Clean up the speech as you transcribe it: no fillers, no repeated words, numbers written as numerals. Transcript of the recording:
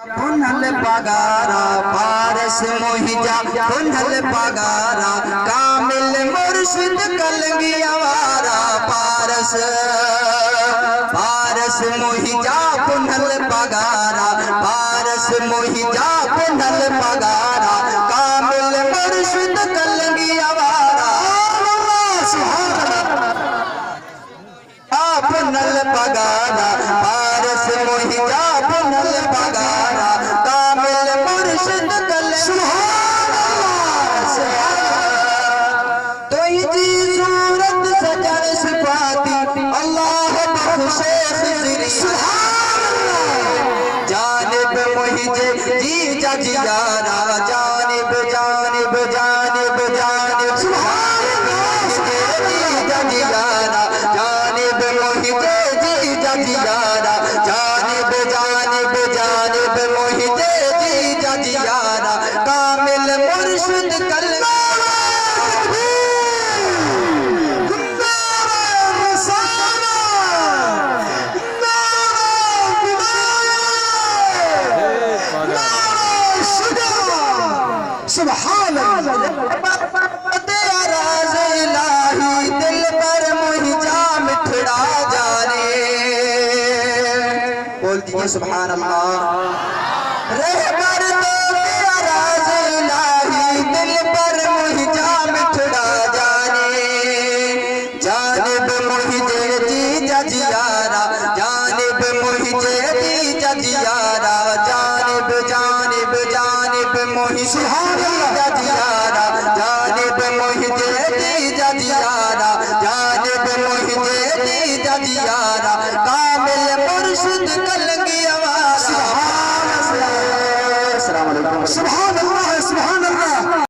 पुनल पगारा पारस मोहिजा पुनल पगारा कामिल मुर्शिद कलंगी आवारा पारस पारस मोहिजा पुनल पगारा पारस मोहिजा पुनल पगारा कामिल मुर्शिद कलंगी आवारा पुनल पगारा पारस मोहिजा पुनल पगारा कामिल मुर्शिद तो जी सूरत सजन सिफाती अल्लाह बख्शे खिजरी जानिब मोहिजे जी जजियारा जानिब जानिब जानिब जानिब जजियारा जानिब मोहिजे जी जजियारा जानिब जानिब जानिब मोहिजे जी जजियारा कामिल मुर्शिद कल सुभान इलाही दिल पर मुहिजा मिठड़ा जाने बोल दीजिए सुभान अल्लाह रहबर तेरा राज इलाही दिल पर मुहिजा मिठड़ा जाने जानिब मुहिजे जी जजियारा जानिब मुहिजे जी जजियारा जानिब जानिब जानिब मुहिजे जजियारा जानिब मुहिजे जी जजियारा जानिब मुहिजे जी जजियारा कामिल मुर्शिद कलंगी आवाज़ सुभान अल्लाह।